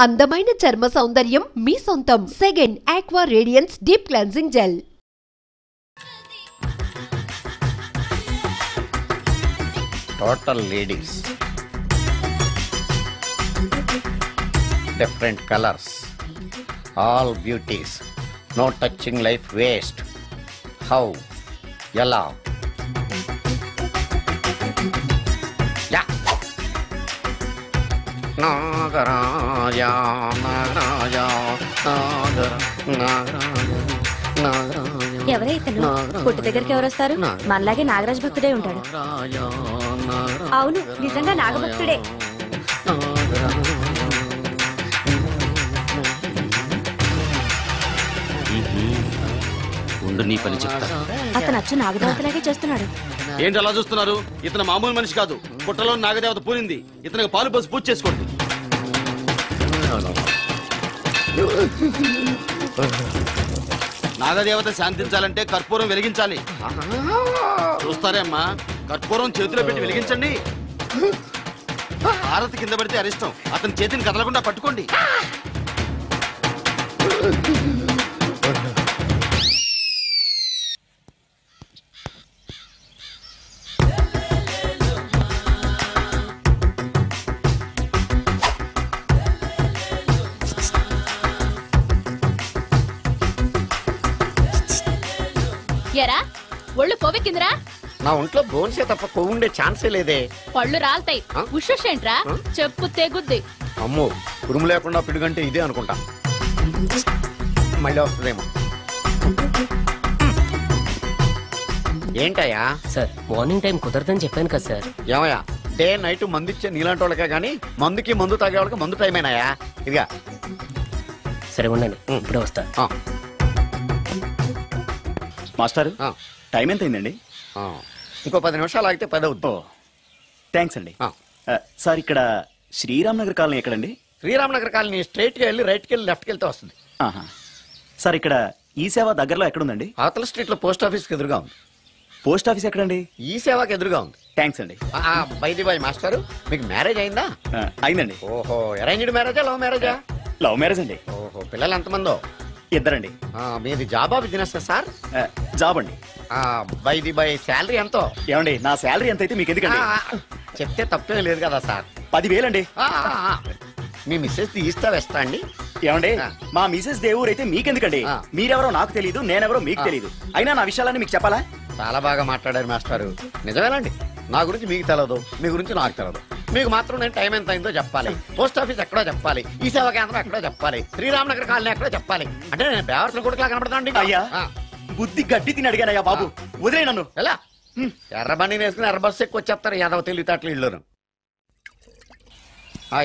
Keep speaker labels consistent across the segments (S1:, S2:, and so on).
S1: అందమైన చర్మ సౌందర్యం మీ సొంతం. Second aqua radiance deep cleansing gel.
S2: Total ladies, different colours, all beauties, no touching life waste. How, ఎలా? నాగరాజ నాగరాజ
S3: ఎవరైతను పుట్టు దగ్గరికి ఎవరు వస్తారు? మనలాగే నాగరాజ్ భక్తుడే ఉంటాడు. అవును, నిజంగా నాగభక్తుడే.
S4: నీ పని చెప్తా.
S3: అతను అచ్చు నాగదేవతలాగే చేస్తున్నాడు.
S4: ఏంటి అలా చూస్తున్నారు? ఇతను మామూలు మనిషి కాదు. పుట్టలో నాగదేవత పూనింది. ఇతనికి పాలు పోసి పూజ చేసుకోండి. నాగదేవత శాంతించాలంటే కర్పూరం వెలిగించాలి. చూస్తారే అమ్మా, కర్పూరం చేతిలో పెట్టి వెలిగించండి. హారతి కింద పడితే అరిష్టం. అతని చేతిని కదలకుండా పట్టుకోండి.
S5: ఎరా ఒళ్ళు కొవ్వెక్కిందిరా?
S2: నా ఒంట్లో బోన్సే తప్ప కొవ్వు ఉండే ఛాన్సే లేదే.
S5: పళ్ళు రాల్తాయి. ఉషేంట్రా? చెప్పు తెగుద్ది.
S2: అమ్మో, ఉరుము లేకుండా పిడుగంటే ఇదే అనుకుంటా. మళ్ళీ వస్తుందేమో. ఏంటయ్యా?
S6: సార్, మార్నింగ్ టైం కుదరదని చెప్పాను కదా సార్.
S2: ఏమయ్యా, డే నైట్ మందు ఇచ్చే నీలాంటి వాళ్ళకే గానీ మందుకి మందు తాగే వాళ్ళకి మందు టైం అయినాయా? ఇదిగా
S6: సరే ఉండండి, ఇప్పుడే వస్తా.
S7: మాస్టారు, టైం ఎంత అయిందండి?
S2: ఇంకో 10 నిమిషాలు ఆగితే 10 అవుతుంది.
S7: థ్యాంక్స్ అండి. సార్, ఇక్కడ శ్రీరామ్ నగర్ కాలనీ ఎక్కడండి?
S2: శ్రీరామ్ నగర్ కాలనీ స్ట్రైట్కి వెళ్ళి రైట్కి వెళ్ళి లెఫ్ట్కి వెళ్తే వస్తుంది.
S7: సార్, ఇక్కడ ఈ సేవ దగ్గరలో ఎక్కడుందండి?
S2: అవతల స్ట్రీట్ లో పోస్ట్ ఆఫీస్కి ఎదురుగా ఉంది.
S7: పోస్ట్ ఆఫీస్ ఎక్కడండి?
S2: ఈ సేవకి ఎదురుగా ఉంది.
S7: థ్యాంక్స్ అండి.
S2: బైది బాయ్ మాస్టారు, మీకు మ్యారేజ్ అయిందా?
S7: అయిందండి.
S2: ఓహో, అరేంజ్డ్ మ్యారేజా లవ్ మ్యారేజా?
S7: లవ్ మ్యారేజ్ అండి.
S2: ఓహో, పిల్లలు ఎంతమందో?
S7: ఇద్దరండి.
S2: మీది జాబా బిజినెస్ సార్?
S7: జాబ్ అండి.
S2: బైది బాయ్ శాలరీ ఎంతో?
S7: ఏమండి, నా శాలరీ ఎంత అయితే మీకు ఎందుకండి?
S2: చెప్తే తప్పేం లేదు కదా సార్.
S7: 10,000 అండి.
S2: మీ మిస్సెస్ తీస్తా వేస్తా అండి.
S7: ఏమండి, మా మిసెస్ దేవుడు అయితే మీకెందుకండి? మీరెవరో నాకు తెలియదు, నేనెవరో మీకు తెలియదు. అయినా నా విషయాలన్నీ మీకు చెప్పాలా?
S2: చాలా బాగా మాట్లాడారు మాస్టారు. నిజమేనండి, నా గురించి మీకు తెలియదు, మీ గురించి నాకు తెలియదు. మీకు మాత్రం నేను టైం ఎంత అయిందో చెప్పాలి, పోస్ట్ ఆఫీస్ ఎక్కడో చెప్పాలి, ఈ సేవా కేంద్రం ఎక్కడో చెప్పాలి, శ్రీరామ్ నగర్ కాలనీ ఎక్కడో చెప్పాలి. అంటే నేను బేవర్సన కొడుకులా కనపడతానండి.
S7: అయ్యా, బుద్ధి గడ్డి తిని అడిగానయ్యా బాబు, వదిలే నన్ను.
S2: ఎలా? ఎర్ర బండి వేసుకుని ఎర్ర బస్సు ఎక్కువ వచ్చేస్తారు యాదవ తెలివితేటలు ఇల్లును.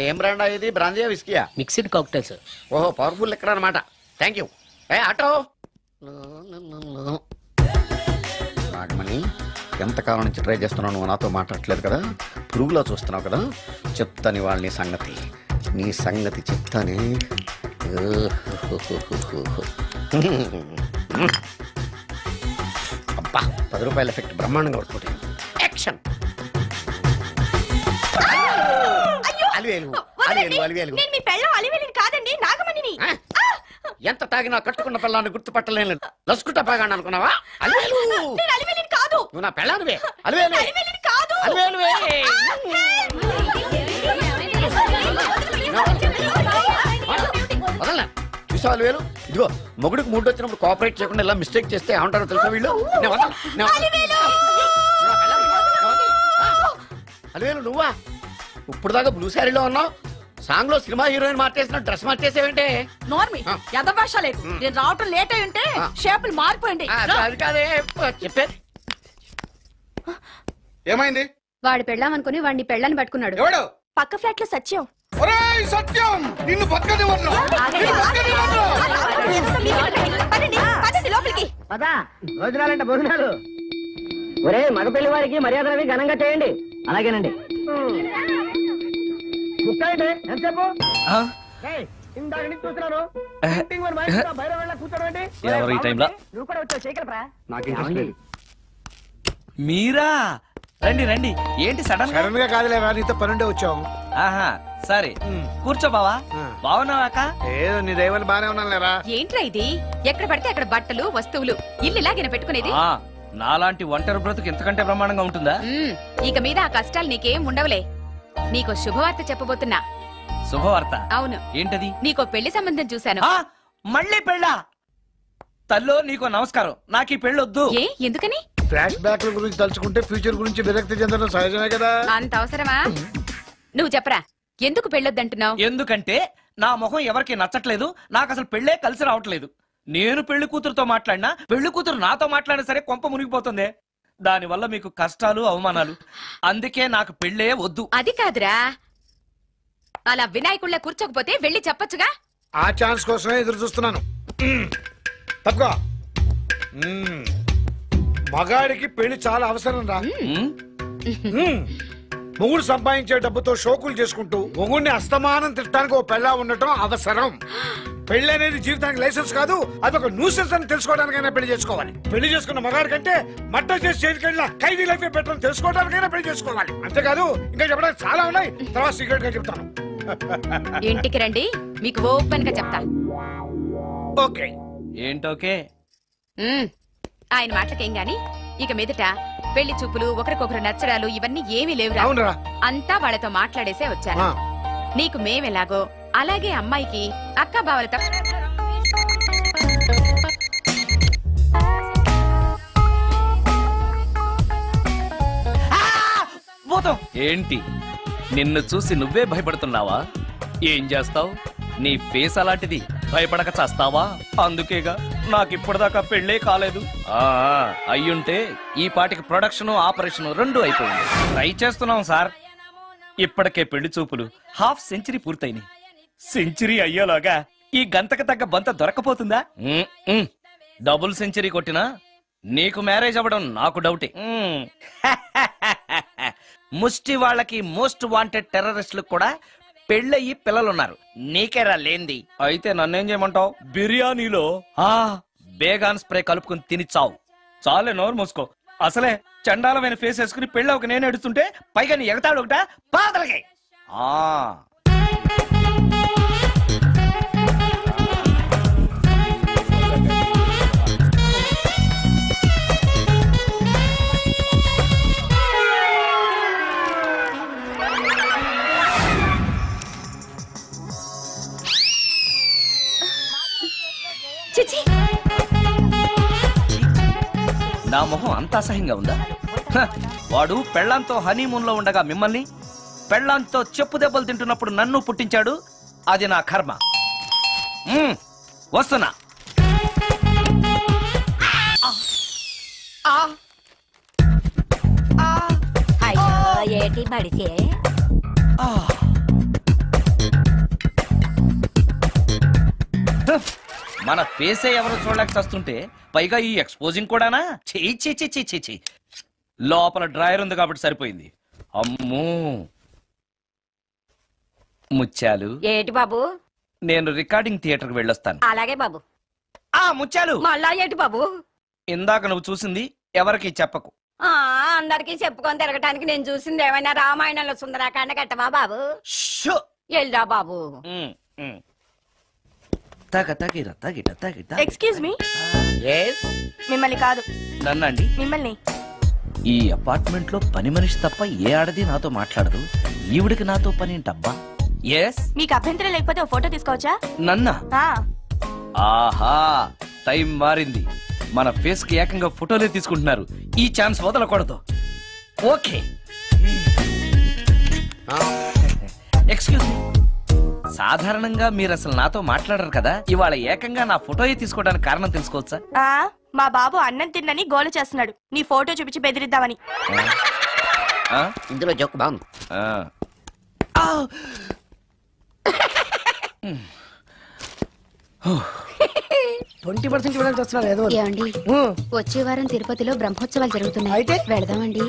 S2: ఏం బ్రాండా ఇది? బ్రాంజియా విస్కియా?
S6: Mixed cocktail sir.
S2: ఓహో, పవర్ఫుల్ ఎక్కడ అనమాట. Thank you. ఆటో నాగమణి, ఎంతకాలం నుంచి ట్రై చేస్తున్నావు, నువ్వు నాతో మాట్లాడట్లేదు కదా, పురుగులో చూస్తున్నావు కదా. చెప్తాను వాళ్ళ నీ సంగతి చెప్తానే. అబ్బా, 10 రూపాయల ఎఫెక్ట్ బ్రహ్మాండంగా పడుతుంది. యాక్షన్. ఎంత తాగినా కట్టుకున్న పిల్లాన్ని గుర్తుపట్టలేను. లసుకుట బాగాను అనుకున్నావా? అలివేలు నువ్వు నా పెళ్ళానివే. అలివేలు వదలనా? చూసా అలివేలు, ఇదిగో మొగుడికి మూడు వచ్చినప్పుడు కోఆపరేట్ చేయకుండా ఇలా మిస్టేక్ చేస్తే ఏమంటారో తెలుసా వీళ్ళు? అలివేలు నువ్వా? ఇప్పుడు దాకా బ్లూ శారీలో ఉన్నావు, సాంగ్ లో సినిమా హీరోయిన్ మార్చేసిన డ్రెస్ మార్చేసేవంటే?
S5: నోర్మి యదభాష లేదు. నేను రావటం లేట్ అయి ఉంటే షేపులు మారిపోయింది.
S2: అది కాదే చెప్పేది.
S8: ఏమైంది?
S3: వాడు పెళ్ళామనుకుని వాడిని పెళ్ళని పట్టుకున్నాడు.
S8: ఎవడు?
S3: పక్క ఫ్లాట్ లో సత్యం.
S8: ఒరేయ్ సత్యం, నిన్ను బతకనివ్వను.
S3: లోపలికి
S9: భోజనాలంటే భోజనాలు. ఒరే, మగ పెళ్లి వారికి మర్యాదలవి ఘనంగా చేయండి. అలాగేనండి. ఎంతసేపు? ఇందాక నుంచి చూస్తున్నాను.
S10: ఎవరు ఈ టైంలో?
S9: నువ్వు కూడా వచ్చావు చేయగలరా?
S10: మీరా? రండి రండి. ఏంటి సడన్
S8: గా కాదులేవా, నీతో పనుండే వచ్చాం.
S10: ఆహా సరే కూర్చో బావా. బాగున్నావాక?
S8: ఏదో నీ దైవాలు బానే ఉన్నాను లేరా.
S5: ఏంట్రా ఇది? ఎక్కడ పడితే అక్కడ బట్టలు వస్తువులు ఇల్లు ఇలాగిన పెట్టుకునేది.
S10: నాలాంటి ఒంటరి బ్రతుకు ఎంతకంటే బ్రహ్మాండంగా ఉంటుందా?
S5: ఇక మీద ఆ కష్టాలు నీకేం ఉండవులే. నీకో శుభవార్త చెప్పబోతున్నా.
S10: శుభవార్త?
S5: అవును.
S10: ఏంటది?
S5: నీకో పెళ్లి సంబంధం చూశాను.
S10: మళ్ళీ పెళ్ళా? తల్లో నీకో నమస్కారం, నాకు ఈ పెళ్ళొద్దు.
S5: ఏ ఎందుకని?
S8: ఫ్లాష్ బ్యాక్ గురించి తలుచుకుంటే ఫ్యూచర్ గురించి విరక్తి చెందడం సహజమే కదా.
S5: అంత అవసరమా? నువ్వు చెప్పరా, ఎందుకు పెళ్ళొద్దంటున్నావు?
S10: ఎందుకంటే నా మొహం ఎవరికి నచ్చట్లేదు, నాకు అసలు పెళ్ళే కలిసి రావట్లేదు. నేను పెళ్లి కూతురుతో మాట్లాడినా, పెళ్లి కూతురు నాతో మాట్లాడినా సరే కొంప మునిగిపోతుంది. దానివల్ల మీకు కష్టాలు అవమానాలు. అందుకే నాకు పెళ్ళే వద్దు.
S5: అది కాదురా, అలా వినాయకుళ్ళ కూర్చోకపోతే వెళ్ళి చెప్పొచ్చుగా.
S8: ఆ ఛాన్స్ కోసమే ఎదురు చూస్తున్నాను. తప్పుకో. మగాడికి పెళ్లి చాలా అవసరం రా. మొగుడు సంపాదించే డబ్బుతో షోకులు చేసుకుంటూ మొగుడిని అస్తమానం తిట్టడానికి ఓ పెళ్ళా ఉండటం అవసరం. పెళ్లి అనేది జీవితానికి లైసెన్స్ కాదు, అదొక న్యూసెన్స్ అని తెలుసుకోవడానికైనా పెళ్లి చేసుకోవాలి. పెళ్లి చేసుకున్న మగాడి కంటే మట్ట చేసి చేతికెళ్ళిన ఖైదీ లైఫ్ బెటర్ అని తెలుసుకోవడానికైనా పెళ్లి చేసుకోవాలి. అంతేకాదు ఇంకా చెప్పడానికి చాలా ఉన్నాయి, తర్వాత సీక్రెట్ గా చెప్తాను.
S5: ఇంటికి రండి, మీకు ఓపెన్ గా చెప్తా.
S8: ఓకే.
S10: ఏంటోకే?
S5: ఆయన మాటలకేం గాని ఇక మీదట పెళ్లి చూపులు, ఒకరికొకరు నచ్చడాలు ఇవన్నీ ఏమీ లేవురా. అంతా వాళ్ళతో మాట్లాడేసే వచ్చాను. నీకు మేమెలాగో అలాగే అమ్మాయికి అక్క బావలతో.
S10: ఏంటి నిన్ను చూసి నువ్వే భయపడుతున్నావా? ఏం చేస్తావు? నీ ఫేస్ అలాంటిది, భయపడక చస్తావా? అందుకేగా నాకిప్పటిదాకా పెళ్ళే కాలేదు. అయ్యుంటే ఈ పాటికి ప్రొడక్షన్ ఆపరేషన్ రెండు అయిపోయింది. ట్రై చేస్తున్నాం సార్. ఇప్పటికే పెళ్లి చూపులు హాఫ్ సెంచరీ పూర్తయినాయి. సెంచరీ అయ్యేలాగా ఈ గంతకు తగ్గ బంత దొరకపోతుందా? డబుల్ సెంచరీ కొట్టినా నీకు మ్యారేజ్ అవ్వడం నాకు డౌటే. ముష్టి వాళ్ళకి మోస్ట్ వాంటెడ్ టెర్రరిస్టులకు కూడా పెళ్ళయి పిల్లలున్నారు, నీకేరా లేంది. అయితే నన్నేం చేయమంటావు? బిర్యానీలో బేగాన్ స్ప్రే కలుపుకుని తిని చావు. చాలే, నోరు మూసుకో. అసలే చండాలమైన ఫేస్ వేసుకుని పెళ్ళి ఒక నేను ఎడుతుంటే పైగా నీ ఎగతాడు ఒకట పాదలకి. నా మొహం అంత అసహ్యంగా ఉందా? వాడు పెళ్ళాంతో హనీమూన్ లో ఉండగా మిమ్మల్ని, పెళ్ళాంతో చెప్పు దెబ్బలు తింటున్నప్పుడు నన్ను పుట్టించాడు. అది నా కర్మ. వస్తున్నా. మన ఫేసే ఎవరు చూడలేక చస్తుంటే పైగా ఈ ఎక్స్పోజింగ్ కూడానా? చీ. లోపల డ్రాయర్ ఉంది కాబట్టి సరిపోయింది. అమ్మో ముత్యాలు.
S3: ఏటి బాబు?
S10: నేను రికార్డింగ్ థియేటర్ కి వెళ్ళొస్తాను.
S3: అలాగే బాబు.
S10: ముత్యాలు.
S3: మళ్ళా ఏటి బాబు?
S10: ఇందాక నువ్వు చూసింది ఎవరికి చెప్పకు.
S3: అందరికి చెప్పుకొని తిరగటానికి నేను చూసింది ఏమైనా రామాయణంలో సుందరాకాండ కట్టవా బాబు? ఎల్రా బాబు.
S11: Excuse me. మిమ్మల్ని కాదు.
S10: నన్నండి?
S11: మిమ్మల్ని.
S10: ఈ అపార్ట్మెంట్ లో పని మనిషి తప్ప ఏ ఆడది నాతో మాట్లాడదు, ఈవిడికి నాతో పని ఏంటబ్బా?
S11: మీకు అభ్యంతరం లేకపోతే ఓ ఫోటో తీసుకోవచ్చా?
S10: నన్నా? ఆహా, టైం మారింది. మన ఫేస్ కి ఏకంగా ఫోటోలే తీసుకుంటున్నారు. ఈ ఛాన్స్ వదలకూడదు. ఓకే. Excuse me. సాధారణంగా మీరు అసలు నాతో మాట్లాడరు కదా, ఇవాళ ఏకంగా నా ఫోటో తీసుకోవడానికి కారణం తెలుసుకోవచ్చా?
S11: మా బాబు అన్నం తిన్నని గోల చేస్తున్నాడు, నీ ఫోటో చూపించి బెదిరిద్దామని.
S2: ఇందులో జోక్ బాగుంది.
S9: 20% ఇవ్వడానికి వస్తున్నారు ఏదో.
S3: ఏమండి, వచ్చే వారం తిరుపతిలో బ్రహ్మోత్సవాలు జరుగుతున్నాయి.
S9: అయితే
S3: వెళదామండి.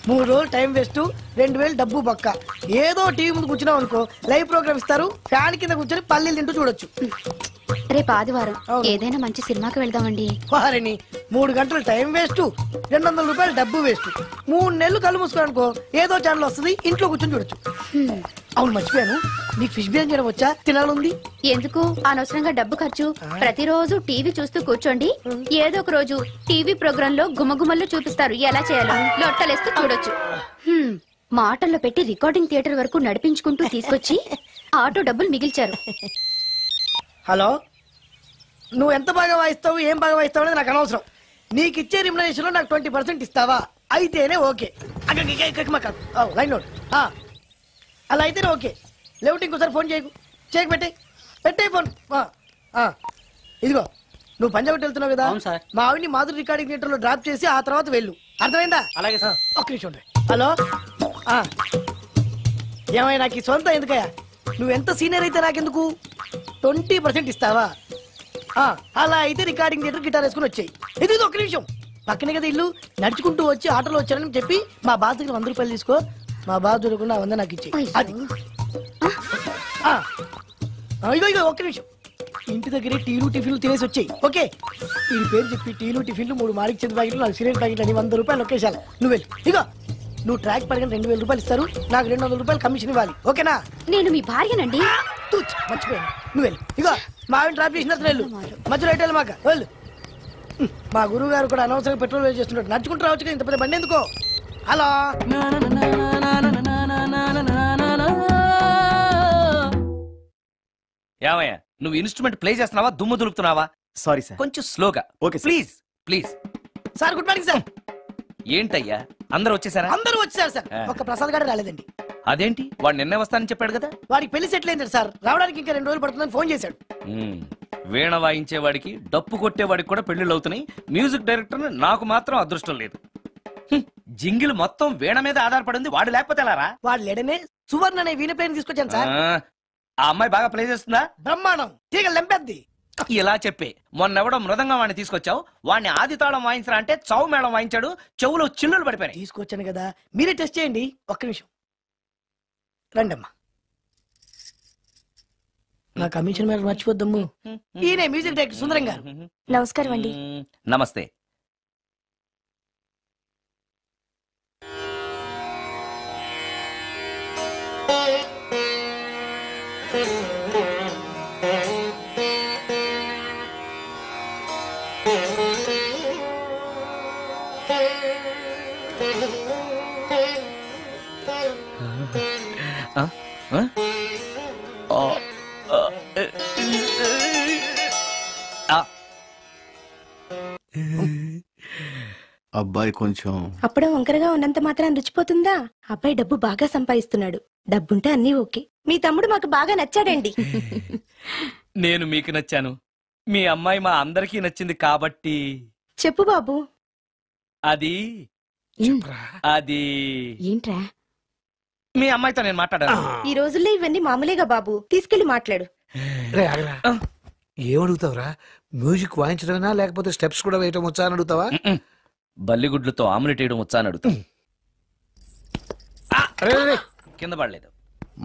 S9: 3 రోజులు టైం వేస్ట్, 2000 డబ్బు బక్క. ఏదో టీవీ ముందు కూర్చున్నాం అనుకో, లైవ్ ప్రోగ్రామ్ ఇస్తారు, ఫ్యాన్ కింద కూర్చొని పల్లీలు తింటూ చూడొచ్చు.
S3: రేపు ఆదివారం ఏదైనా మంచి సినిమాకి వెళ్దామండి.
S9: వారిని 3 గంటలు టైం వేస్ట్, 200 రూపాయలు డబ్బు వేస్ట్. 3 నెలలు కళ్ళు మూసుకోనుకో ఏదో ఛానల్ వస్తుంది, ఇంట్లో కూర్చొని చూడొచ్చు. అవును మర్చిపోయాను, నీకు ఫిష్ బిర్యానీ చేయడం వచ్చా? తినాలుంది.
S3: ఎందుకు అనవసరంగా డబ్బు ఖర్చు? ప్రతిరోజు టీవీ చూస్తూ కూర్చోండి, ఏదో ఒక రోజు టీవీ ప్రోగ్రామ్ లో గుమ్మగుమ్మల్లో చూపిస్తారు ఎలా చేయాలో. లొట్టలేస్తూ చూడొచ్చు. మాటల్లో పెట్టి రికార్డింగ్ థియేటర్ వరకు నడిపించుకుంటూ తీసుకొచ్చి ఆటో డబ్బులు మిగిల్చారు.
S9: హలో, నువ్వు ఎంత బాగా వాయిస్తావు, ఏం బాగా వాయిస్తావు అనేది నాకు అనవసరం. నీకు ఇచ్చే రిమ్యునరేషన్ లో నాకు 20% ఇస్తావా? అయితేనే ఓకే. Line note. అలా అయితేనే ఓకే. లేవుటి ఇంకోసారి ఫోన్ చేయకు పెట్టే ఫోన్. ఇదిగో నువ్వు పంజాబ్ వెళ్తున్నావు కదా, మా ఆవిడ్ని మాధురి రికార్డింగ్ థియేటర్ లో డ్రాప్ చేసి ఆ తర్వాత వెళ్ళు. అర్థమైందా? అలాగే సార్. ఒక్క నిమిషం ఉండే. హలో, ఏమైనా నాకు ఈ సొంత ఎందుకయ్యా? నువ్వెంత సీనియర్ అయితే నాకెందుకు? 20% ఇస్తావా? అలా అయితే రికార్డింగ్ థియేటర్ గిటార్ వేసుకుని వచ్చాయి. ఇది ఒక్క నిమిషం, పక్కనే కదా ఇల్లు. నడుచుకుంటూ వచ్చి ఆటోలో వచ్చానని చెప్పి మా బాధ దగ్గర 100 రూపాయలు తీసుకో. మా బాధ దొరకకుండా 100 నాకు ఇచ్చేయి. అది ఇగో ఒక్క నిమిషం. ఇంటి దగ్గరే టీలు టిఫిన్లు తినేసి వచ్చాయి. ఓకే, ఈ పేరు చెప్పి టీలు టిఫిన్లు 3 మాడికి చెంది ప్యాకెట్లు, 4 సిగరెట్ ప్యాకెట్లు అని 100 రూపాయలు ఒకేసారి. నువ్వు వెళ్ళి ఇగో, నువ్వు ట్రాక్ పడగానే 2000 రూపాయలు ఇస్తారు, నాకు 200 రూపాయలు కమిషన్ ఇవ్వాలి. ఓకేనా?
S3: నేను మీ భార్యనండి.
S9: మర్చిపోయాను. నువ్వు వెళ్ళి ఇగో, మా ఆవిడ డ్రాప్ చేసిన వెళ్ళు. మధ్యలో ఎటు మాక వెళ్ళు. మా గురువు గారు కూడా అనవసరంగా పెట్రోల్ వేస్ట్ చేస్తున్నాడు. నడుచుకుంటూ రావచ్చు కదా, ఇంత పెద్ద బండి ఎందుకో. అలా
S10: ఏమయ్యా, నువ్వు ఇన్స్ట్రుమెంట్ ప్లే చేస్తున్నావా, దుమ్ము దులుపుతున్నావా?
S7: సారీ సార్,
S10: కొంచెం స్లోగా.
S7: Okay
S10: please.
S9: Sir good morning sir.
S10: ఏంటయ్యా అందరూ వచ్చేసారా?
S9: అందరూ వచ్చేసారు సార్, ఒక ప్రసాద్ గారు రాలేదండి.
S10: అదేంటి, వాడు నిన్నే వస్తానని చెప్పాడు కదా.
S9: వాడికి పెళ్లి సెటిల్ అయింది సార్, రావడానికి ఇంకా 2 రోజులు పడుతుందని ఫోన్ చేశాడు.
S10: వీణ వాయించేవాడికి డప్పు కొట్టేవాడికి కూడా పెళ్లిళ్ళు అవుతున్నాయి. మ్యూజిక్ డైరెక్టర్ నాకు మాత్రం అదృష్టం లేదు. జింగిల్ మొత్తం వీణ మీద ఆధారపడింది, వాడు లేకపోతే ఎలారా?
S9: వాడు లేడనే సువర్ణ అనే వీణ ప్లేయర్ తీసుకొచ్చాను సార్.
S10: ఆ అమ్మాయి బాగా ప్లే చేస్తుందా?
S9: బ్రహ్మాండం, తీగ లెంపెద్ది.
S10: ఇలా చెప్పే మొన్నెవడో మృదంగా వాడిని తీసుకొచ్చావు, వాడిని ఆది తాళం వాయించరా అంటే చౌ మేళం వాయించాడు, చెవులో చిల్లులు పడిపోయాయి.
S9: తీసుకొచ్చాను కదా, మీరే టెస్ట్ చేయండి. ఒక్క నిమిషం రండమ్మా. నా కమిషన్ మీద మర్చిపోద్దమ్ము. ఈయనే మ్యూజిక్ డైరెక్టర్ సుందరం గారు.
S11: నమస్కారం అండి.
S10: నమస్తే.
S4: అబ్బాయి కొంచెం
S11: అప్పుడే వంకరగా ఉన్నంత మాత్రం రుచిపోతుందా? అబ్బాయి డబ్బు బాగా సంపాదిస్తున్నాడు, డబ్బుంటే అన్నీ ఓకే. మీ తమ్ముడు మాకు బాగా నచ్చాడండి.
S10: నేను మీకు నచ్చాను, మీ అమ్మాయి మా అందరికీ నచ్చింది కాబట్టి.
S11: చెప్పు బాబు.
S10: అది
S11: ఏంట్రా?
S10: మీ అమ్మాయితో నేను మాట్లాడాను.
S11: ఈ రోజుల్లో ఇవన్నీ మామూలేగా బాబు, తీసుకెళ్లి మాట్లాడు.
S8: ఏమడుగుతావురా? మ్యూజిక్ వాయించడమేనా లేకపోతే స్టెప్స్ కూడా వేయటం వచ్చా అని అడుగుతావా?
S10: బల్లిగుడ్లతో ఆమ్లెట్ వేయడం వచ్చా అని అడుగుతా. కింద పడలేదు.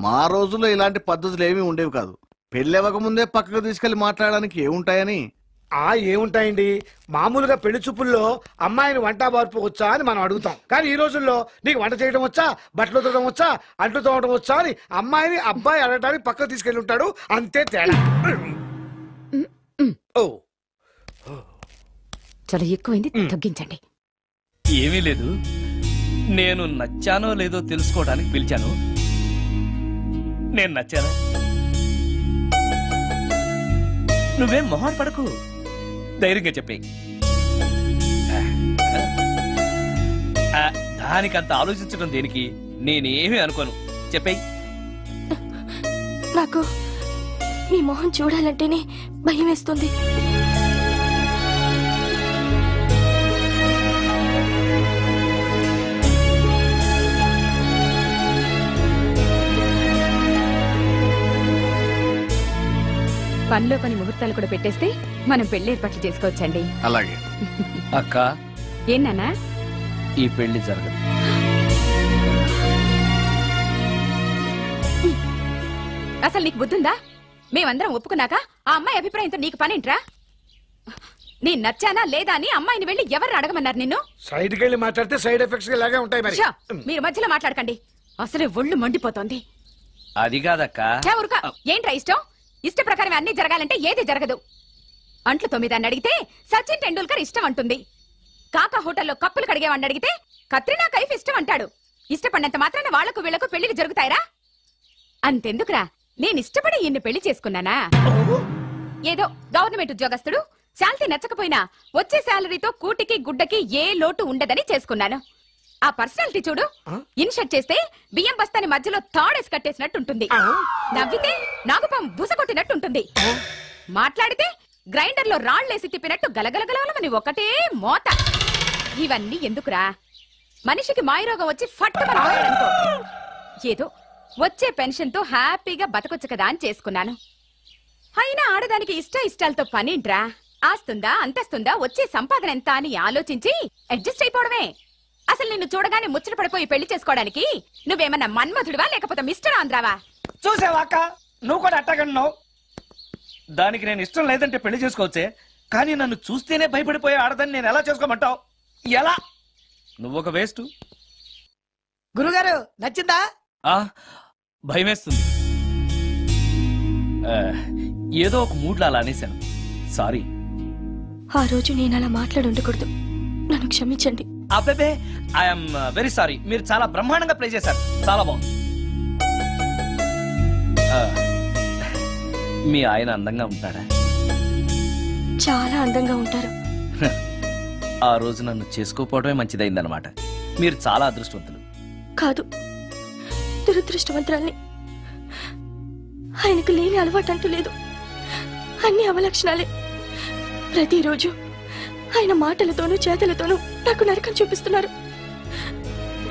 S4: మా రోజుల్లో ఇలాంటి పద్ధతులు ఏమీ ఉండేవి కాదు. పెళ్ళెవక ముందే పక్కకు తీసుకెళ్లి మాట్లాడడానికి ఏముంటాయని.
S8: ఏముంటాయండి, మామూలుగా పెళ్లి చూపుల్లో అమ్మాయిని వంట బార్పు వచ్చా అని మనం అడుగుతాం. కానీ ఈ రోజుల్లో నీకు వంట చేయడం వచ్చా, బట్టలు తోడడం వచ్చా, అంట్లు తోడడం వచ్చా అని అమ్మాయిని అబ్బాయి అడగడానికి పక్కకు తీసుకెళ్ళి ఉంటాడు. అంతే తేడా.
S5: చాలా ఎక్కువైంది, తగ్గించండి.
S10: ఏమీ లేదు, నేను నచ్చానో లేదో తెలుసుకోవడానికి పిలిచాను. నేను నచ్చానా? నువ్వేం మొహం పడకు, ధైర్యంగా చెప్పే. దానికంత ఆలోచించడం దేనికి? నేనేమీ అనుకోను, చెప్పేయి.
S11: నాకు మీ మొహం చూడాలంటేనే భయం వేస్తుంది.
S5: పనిలో పని ముహూర్తాలు కూడా పెట్టేస్తే మనం పెళ్లి ఏర్పాట్లు చేసుకోవచ్చండి.
S4: అలాగే
S10: అక్క.
S5: ఏనా
S10: ఈ పెళ్లి జరగదు.
S5: అసలు నీకు బుద్ధుందా? మేమందరం ఒప్పుకున్నాక ఆ అమ్మాయి అభిప్రాయంతో నీకు పనేంట్రా? నీ నచ్చానా లేదా అని అమ్మాయిని వెళ్ళి ఎవరు అడగమన్నారు నిన్ను?
S8: సైడ్కి వెళ్ళి మాట్లాడితే సైడ్ ఎఫెక్ట్స్ ఇలాగే ఉంటాయి మరి.
S5: మీరు మధ్యలో మాట్లాడకండి, అసలే ఒళ్ళు మండిపోతోంది.
S10: అది కాదక్క.
S5: ఏంట్రా ఇష్టం? ఇష్ట ప్రకారం అన్ని జరగాలంటే ఏది జరగదు. అంట్లు 9 అని అడిగితే సచిన్ టెండూల్కర్ ఇష్టం అంటుంది. కాకా హోటల్లో కప్పులు కడిగేవాడిని అడిగితే కత్రినా కైఫ్ ఇష్టం అంటాడు. ఇష్టపడినంత మాత్రాన వాళ్లకు వీళ్లకు పెళ్లికి జరుగుతాయిరా? అంతెందుకురా, నేను ఇష్టపడి ఈయన్ని పెళ్లి చేసుకున్నానా? ఏదో గవర్నమెంట్ ఉద్యోగస్తుడు, శాలరీ నచ్చకపోయినా వచ్చే శాలరీతో కూటికి గుడ్డకి ఏ లోటు ఉండదని చేసుకున్నాను. ఆ పర్సనాలిటీ చూడు, ఇన్షర్ట్ చేస్తే బియ్యం బస్తాని మధ్యలో తాడేసి కట్టేసినట్టుంటుంది. నవ్వితే నాగుపం బుసకొట్టినట్టుంటుంది. మాట్లాడితే గ్రైండర్ లో రాళ్లేసి తిప్పినట్టు గలగలగలమని ఒకటే మోత. ఇవన్నీ ఎందుకురా? మనిషికి మాయరోగం వచ్చి ఫట్టుమని పోయాడనుకో, ఏదో వచ్చే పెన్షన్ తో హ్యాపీగా బతకొచ్చు కదా అని చేసుకున్నాను. అయినా ఆడదానికి ఇష్టాలతో పనింట్రా? ఆస్తుందా అంతస్తుందా వచ్చే సంపాదన ఎంత అని ఆలోచించి అడ్జస్ట్ అయిపోవడమే. అసలు నిన్ను చూడగానే ముచ్చట పడిపోయి పెళ్లి చేసుకోవడానికి నువ్వేమన్నా మన్మధుడివా లేకపోతే మిస్టర్ ఆంధ్రావా?
S10: చూసావా అక్క, నువ్వు కూడా అట్టగన్నావు. దానికి నేను ఇష్టం లేదంటే పెళ్లి చేసుకోవచ్చే, కానీ నన్ను చూస్తేనే భయపడిపోయే ఆడదని నేను ఎలా చేసుకోమంటావు? ఎలా? నువ్వు ఒక వేస్ట్.
S9: గురుగారు నచ్చిందా?
S10: భయమేస్తుంది. ఏదో ఒక మూడ్లో అలా అనేశాను, సారీ.
S11: ఆ రోజు నేను అలా మాట్లాడి ఉండకూడదు, నన్ను క్షమించండి.
S10: అబ్బే, ఐఎమ్ వెరీ సారీ. మీరు చాలా బ్రహ్మాండంగా ప్లే చేశారు, చాలా బాగుంది. మీ ఆయన అందంగా ఉంటాడా?
S11: చాలా అందంగా ఉంటారు.
S10: ఆ రోజు నన్ను చేసుకోపోవడమే మంచిదైందనమాట. మీరు చాలా అదృష్టవంతులు.
S11: కాదు, దురదృష్టవంతురాల్ని. ఆయనకు లేని అలవాటు అంటూ లేదు, అన్ని అవలక్షణాలే. ప్రతిరోజు ఆయన మాటలతోనూ చేతలతోనూ నాకు నరకం చూపిస్తున్నారు.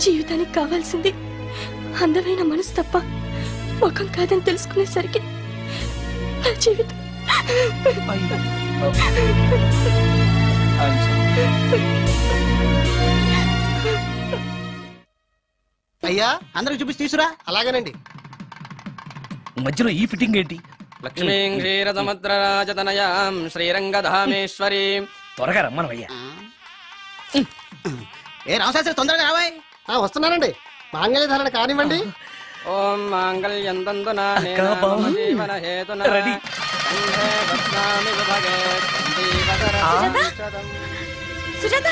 S11: జీవితానికి కావాల్సింది అందమైన మనసు తప్ప ముఖం కాదని తెలుసుకునేసరికి నా జీవితం.
S12: అయ్యా, అందరికి చూపించి తీసురా. అలాగేనండి.
S10: మధ్యలో ఈ ఫిట్టింగ్ ఏంటి?
S13: లక్ష్మీం క్షీరసముద్రరాజతనయాం శ్రీరంగధామేశ్వరీం.
S10: త్వరగా రమ్మనవయ్యా.
S12: ఏ రామశాస్త్రి, తొందరగా రావాయ్. వస్తున్నానండి. మాంగళ్య ధారణ కానివ్వండి.
S13: ఓం మాంగళ్యం తంతునా జీవన హేతునా కంఠే బధ్నామి విభగే
S3: సుజాత,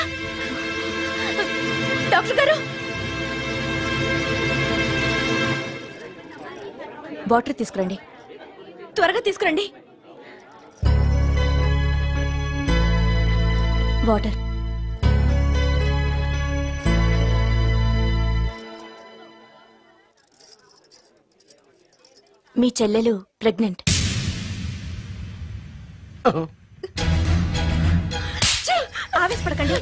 S3: డాక్టర్ గారు, వాటర్ తీసుకురండి. త్వరగా తీసుకురండి. వాటర్. మీ చెల్లెలు ప్రెగ్నెంట్. ఆవేశపడకండి.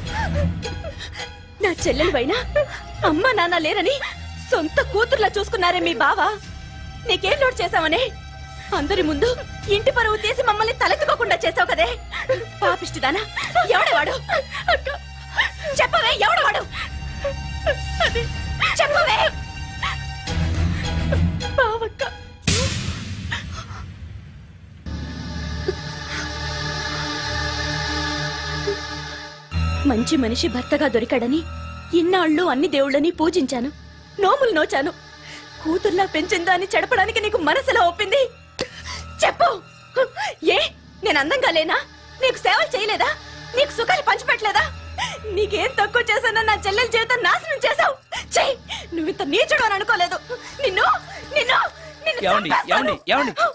S3: నా చెల్లెలు పైన అమ్మ నాన్న లేరని సొంత కూతుర్లా చూసుకున్నారే మీ బావ. నీకేం లోటు చేశావనే అందరి ముందు ఇంటి పరువు తీసి మమ్మల్ని తలెత్తుకోకుండా చేసావు కదే. పాపిష్టిదానా, ఎవడవాడు? చెప్పవే, ఎవడవాడు? చెప్పవే. బావక్క, మంచి మనిషి భర్తగా దొరికాడని ఇన్నాళ్ళు అన్ని దేవుళ్ళని పూజించాను, నోములు నోచాను. కూతుర్లా పెంచిందా అని చెడపడానికి నీకు మనసులో ఒప్పింది? చెప్పు. ఏ, నేను అందంగా లేనా? నీకు సేవలు చేయలేదా? నీకు సుఖాలు పంచిపెట్టలేదా? నీకేం తక్కువ చేశానో నా చెల్లెల జీవితం నాశనం చేశావు. చెయ్యి, నువ్వు ఇంత నీచుడు అని అనుకోలేదు. నిన్ను నిన్ను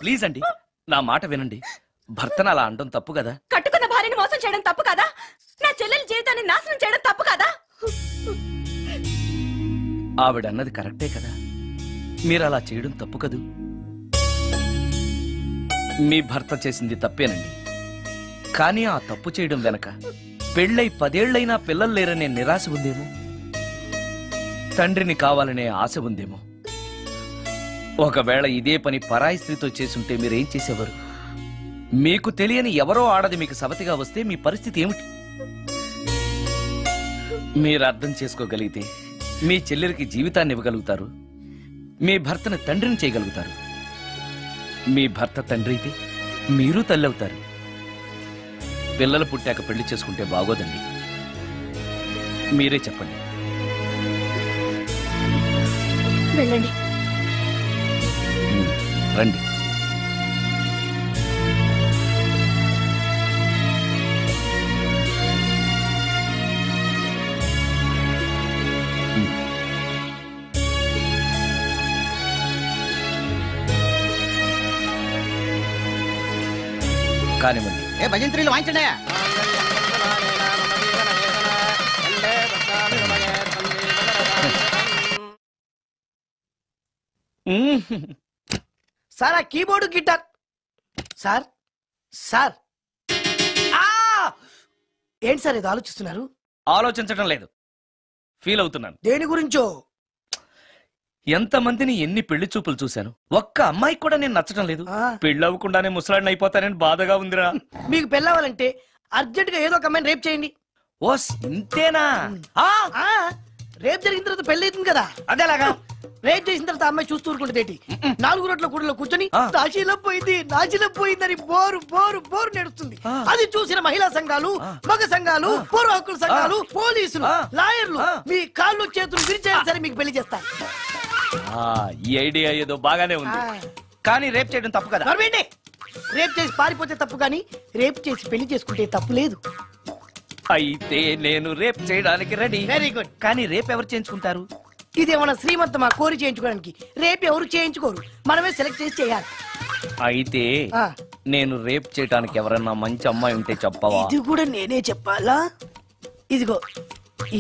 S10: ప్లీజ్ అండి, నా మాట వినండి. భర్తను అలా అనడం తప్పు కదా?
S3: కట్టుకున్న భార్యని మోసం చేయడం తప్పు కదా? నా చెల్లెల జీవితాన్ని నాశనం చేయడం తప్పు కదా?
S10: ఆవిడన్నది కరెక్టే కదా, మీరు అలా చేయడం తప్పు కదూ. మీ భర్త చేసింది తప్పేనండి, కానీ ఆ తప్పు చేయడం వెనక పెళ్ళై 10 ఏళ్లైనా పిల్లలు లేరనే నిరాశ ఉందేమో, తండ్రిని కావాలనే ఆశ ఉందేమో. ఒకవేళ ఇదే పని పరాయి స్త్రీతో చేసుంటే మీరేం చేసేవారు? మీకు తెలియని ఎవరో ఆడది మీకు సవతిగా వస్తే మీ పరిస్థితి ఏమిటి? మీరు అర్థం చేసుకోగలిగితే మీ చెల్లెలకి జీవితాన్ని ఇవ్వగలుగుతారు, మీ భర్తను తండ్రిని చేయగలుగుతారు. మీ భర్త తండ్రి అయితే మీరు తల్లి అవుతారు. పిల్లలు పుట్టాక పెళ్లి చేసుకుంటే బాగోదండి. మీరే చెప్పండి.
S11: వెళ్ళండి.
S10: రండి. కానివ్వండి.
S14: భజంత్రీలు వాయించండి.
S9: సార్ ఆ కీబోర్డు గిటార్ సార్ సార్ ఏంటి సార్ ఇది ఆలోచిస్తున్నారు?
S10: ఆలోచించడం లేదు, ఫీల్ అవుతున్నాను.
S9: దేని గురించో?
S10: ఎంతమందిని ఎన్ని పెళ్లి చూపులు చూశాను, ఒక్క అమ్మాయికి కూడా నేను నచ్చడం లేదు. పెళ్లి అవ్వకుండానే ముసలాడిని అయిపోతానని బాధగా ఉందిరా.
S9: మీకు పెళ్ళావాలంటే అర్జెంట్ గా ఏదో ఒక అమ్మాయిని రేప్ చేయండి.
S10: ఓస్ ఇంతేనా?
S9: రేప్ జరిగిన తర్వాత పెళ్లి అవుతుంది కదా,
S10: అదేలాగా.
S9: రేప్ చేసిన తర్వాత అమ్మాయి చూస్తూ ఊరుకుంటుంది. 4 రోడ్ల కూడలో కూర్చొని నాశీలం పోయిందని బోరు బోరు బోరు నేడుస్తుంది. అది చూసిన మహిళా సంఘాలు, మగ సంఘాలు, పూర్వ హక్కుల సంఘాలు, పోలీసులు, లాయర్లు మీ కాళ్ళు చేతులు విరిచేయాలి సరే మీకు పెళ్లి చేస్తారు.
S10: ఈ ఐడియా ఏదో బాగానే ఉంది, కానీ రేప్ చేయడం తప్పు కదా?
S9: రేప్ చేసి పారిపోతే తప్పు, కానీ రేప్ చేసి పెళ్లి చేసుకుంటే తప్పు లేదు.
S10: అయితే నేను రేప్ చేయడానికి రెడీ.
S9: Very good.
S10: కానీ రేప్ ఎవరు చేయించుకుంటారు?
S9: ఇదేమన్నా శ్రీమంతమా కోరి చేయించుకోవడానికి? రేపు ఎవరు చేయించుకోరు, మనమే సెలెక్ట్ చేసి చేయాలి.
S10: అయితే నేను రేప్ చేయడానికి ఎవరన్నా మంచి అమ్మాయి ఉంటే చెప్పవా?
S9: ఇది కూడా నేనే చెప్పాలా? ఇదిగో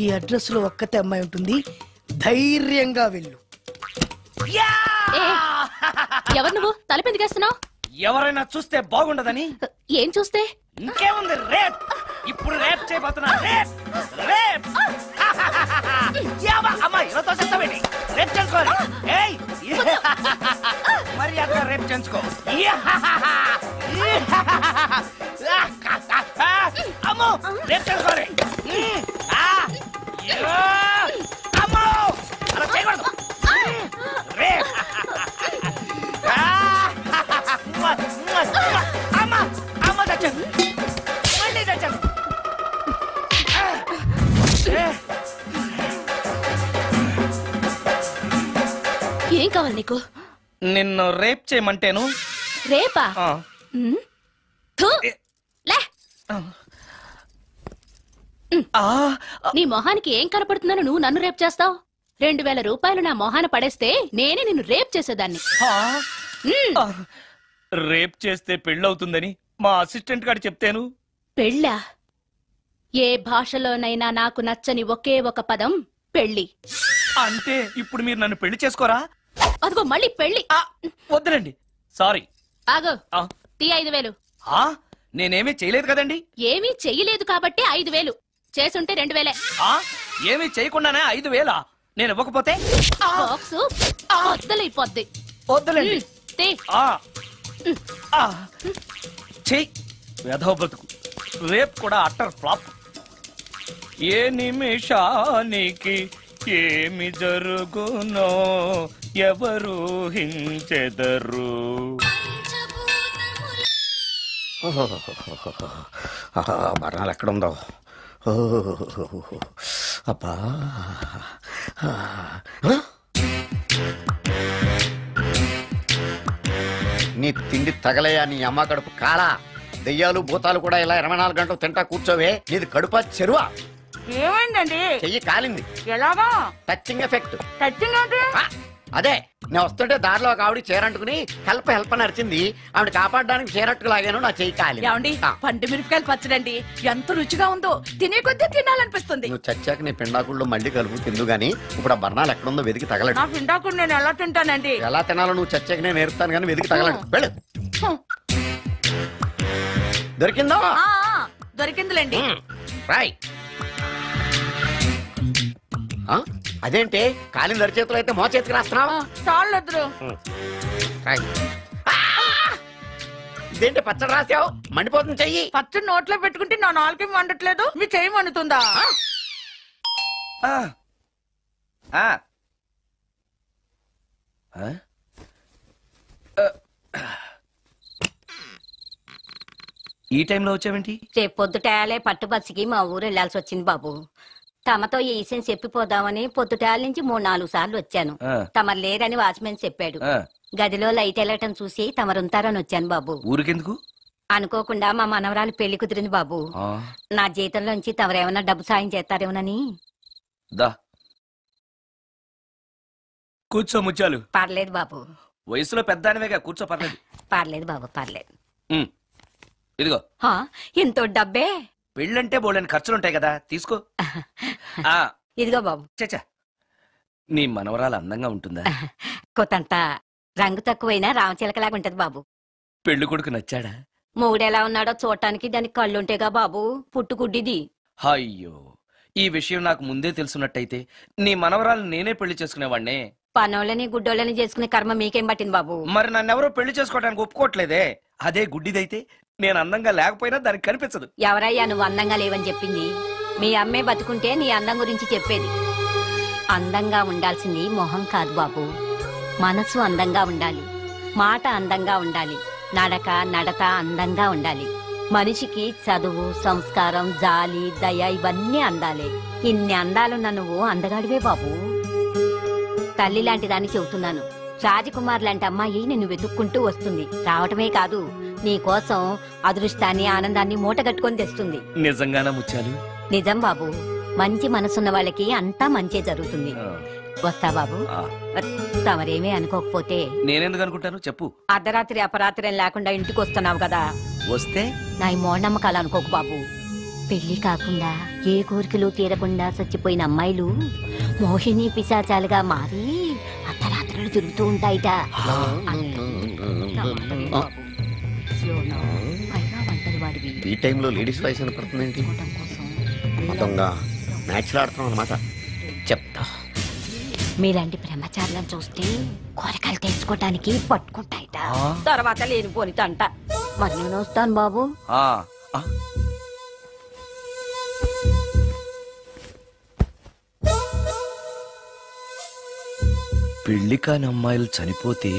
S9: ఈ అడ్రస్ లో ఒక్కతే అమ్మాయి ఉంటుంది, ధైర్యంగా వెళ్ళు.
S3: ఎవరు నువ్వు? తలపెందుకేస్తున్నావు?
S10: ఎవరైనా చూస్తే బాగుండదని.
S3: ఏం చూస్తే?
S10: ఇంకేముంది, రేప్. ఇప్పుడు రేప్ చేయబోతున్నా. రేప్ రేప్ అమ్మాయి రేప్ చేసుకోవాలి. మరి అక్కడ రేప్ చేసుకో. అమ్మో రేప్ చేసుకోవాలి. అమ్మో అలా చేయకూడదు. రేప్ అమ్మ అమ్మ తెచ్చాను, మళ్ళీ తెచ్చాను.
S3: ఏం కావాలి నీకు?
S10: నిన్ను రేప్ చేయమంటేను.
S3: రేపా? నీ మొహానికి ఏం కనపడుతుందని నువ్వు నన్ను రేప్ చేస్తావు? 2000 రూపాయలు నా మొహాన పడేస్తే నేనే నిన్ను రేప్ చేసేదాన్ని.
S10: రేప్ చేస్తే పెళ్ళవుతుందని మా అసిస్టెంట్ గారు చెప్తేను.
S3: పెళ్ళా? ఏ భాషలోనైనా నాకు నచ్చని ఒకే ఒక పదం పెళ్లి.
S10: అంటే ఇప్పుడు మీరు నన్ను పెళ్లి చేసుకోరా?
S3: అదిగో మళ్ళీ పెళ్లి.
S10: వద్దులండి, సారీ.
S3: ఆగో, తీ 5000.
S10: నేనేమీ చేయలేదు కదండి.
S3: ఏమీ చెయ్యలేదు కాబట్టి 5000. చేసుంటే 2000.
S10: ఏమీ చేయకుండానే 5000? నేను ఇవ్వకపోతే
S3: బాక్సు వద్దలైపోద్ది.
S10: వద్దులండి. చెయ్యి వేధవ బతుకు. రేప్ కూడా అట్టర్ ఫ్లాప్. ఏ నిమిషానికి ఏమి జరుగునో ఎవరు హించెదరు.
S2: బరణాలు ఎక్కడుందో. అబ్బా నీ తిండి తగలయా నీ అమ్మ కడుపు కాలా. దెయ్యాలు భూతాలు కూడా ఇలా 24 గంటలు తింటా కూర్చోవే. నీది కడుపా చెరువా?
S15: ఏమైందండి?
S2: చెయ్యి కాలింది.
S15: ఎలాగా?
S2: Touching effect.
S15: టచింగ్ అంటే
S2: అదే, నేను వస్తుంటే దారిలో ఒక ఆవిడ చీరంటుకుని హెల్ప్ హెల్ప్ అని అరిచింది. ఆవిడ కాపాడడానికి చీరట్టుకు లాగాను, నా చెయ్యి కాలి.
S15: ఏమండి, పండు మిరపకాయలు పచ్చడండి ఎంత రుచిగా ఉందో, తినే కొద్దీ తినాలనిపిస్తుంది.
S2: నువ్వు చచ్చాక నీ పిండాకుళ్ళు మళ్ళీ కలుపు తిందు గానీ ఇప్పుడు ఆ బర్ణాలు ఎక్కడుందో వెతికి తగలడు.
S15: నా పిండాకుడు నేను ఎలా తింటానండి?
S2: ఎలా తినాలో నువ్వు చచ్చాక నేను నేర్పుతాను కానీ వెతికి తగలడు. వెళ్ళు. దొరికిందా?
S15: దొరికిందిలేండి.
S2: రాయ్. అదేంటి కాలిన దరిచేతులు అయితే మో చేతికి రాస్తున్నావు?
S15: చాలు.
S2: ఇదేంటి పచ్చడి రాసావు? మండిపోతుంది చెయ్యి.
S15: పచ్చడి నోట్లో పెట్టుకుంటే నా నాలుగేం వండట్లేదు, మీ చెయ్యి వండుతుందా?
S10: ఈ టైంలో వచ్చావేంటి?
S14: రేపు పొద్దుటాలే పట్టుబస్సుకి మా ఊరు వెళ్లాల్సి వచ్చింది బాబు. తమతో ఈ విషయం చెప్పిపోదామని పొద్దుటాల నుంచి 3-4 సార్లు వచ్చాను. తమరు లేరని వాచ్మెన్ చెప్పాడు. గదిలో లైట్ వెళ్ళటం చూసి తమరుంటారని వచ్చాను బాబు.
S10: ఊరికెందుకు?
S14: అనుకోకుండా మా మనవరాలు పెళ్లి కుదిరింది బాబు. నా జీతంలోంచి తమరేమన్నా డబ్బు సాయం చేస్తారేమోనని.
S10: దా కూర్చో ముత్యాలు.
S14: పర్లేదు బాబు.
S10: వయసులో పెద్దానివేగా, కూర్చో. పర్లేదు
S14: పర్లేదు బాబు, పర్లేదు.
S10: ఇదిగో
S14: ఇంతో డబ్బే.
S10: పెళ్ళంటే బోళ్ళని ఖర్చులుంటాయి కదా, తీసుకో.
S14: ఇదిగో బాబు.
S10: చచ్చా, నీ మనవరాలు అందంగా ఉంటుందా?
S14: కొత్తంత రంగు తక్కువైనా రామచిలకలాగా ఉంటది బాబు.
S10: పెళ్లి కొడుకు నచ్చాడా?
S14: మూడెలా ఉన్నాడో చూడటానికి దానికి కళ్ళుంటేగా బాబు, పుట్టుకుడ్డిది.
S10: అయ్యో, ఈ విషయం నాకు ముందే తెలుసున్నట్టయితే నీ మనవరాలు నేనే పెళ్లి చేసుకునేవాడినే.
S14: పనోళ్ళని గుడ్డోళ్ళని చేసుకునే కర్మ మీకేం పట్టింది బాబు?
S10: మరి నన్నెవరో పెళ్లి చేసుకోవడానికి ఒప్పుకోవట్లేదే. అదే గుడ్డిదైతే నేను అందంగా లేకపోయినా దానికి కనిపించదు.
S14: ఎవరయ్యా నువ్వు అందంగా లేవని చెప్పింది? మీ అమ్మే బతుకుంటే నీ అందం గురించి చెప్పేది. అందంగా ఉండాల్సింది మొహం కాదు బాబు, మనసు అందంగా ఉండాలి, మాట అందంగా ఉండాలి, నడత అందంగా ఉండాలి. మనిషికి చదువు, సంస్కారం, జాలి, దయ ఇవన్నీ అందాలే. ఇన్ని అందాలున్న నువ్వు అందగాడివే బాబు. తల్లి లాంటి దాన్ని చెబుతున్నాను. రాజకుమార్ లాంటి అమ్మాయి నిన్ను వెతుక్కుంటూ వస్తుంది. రావటమే కాదు, నీ కోసం అదృష్టాన్ని, ఆనందాన్ని మూటగట్టుకొని తెస్తుంది.
S10: నిజంగానా ముత్యాలు?
S14: నిజం బాబు. మంచి మనసున్న వాళ్ళకి అంతా మంచే జరుగుతుంది. వస్తా బాబు. తమరేమీ అనుకోకపోతే.
S10: నేనెందుకు అనుకుంటాను చెప్పు.
S14: అర్ధరాత్రి అపరాత్రి లేకుండా ఇంటికి వస్తున్నావు కదా,
S10: వస్తే
S14: నా ఈ మూఢనమ్మకాలు అనుకోకు బాబు. పెళ్లి కాకుండా ఏ కోరికలు తీరకుండా చచ్చిపోయిన అమ్మాయిలు మోహిని పిశాచాలుగా మారి అర్ధరాత్రులు తిరుగుతూ ఉంటాయిట.
S2: ఈ టైంలో లేడీస్ వాయిస్ వినపడుతుందేంటి? మొత్తంగా మ్యాచ్లు ఆడుతున్నాం అనమాట. చెప్తా.
S14: మీలాంటి బ్రహ్మచారులను చూస్తే కోరికలు తెచ్చుకోవటానికి పట్టుకుంటాయిట. తర్వాత లేనిపోని తంట. మరి నేను వస్తాను బాబు.
S10: పెళ్లి కాని అమ్మాయిలు చనిపోతే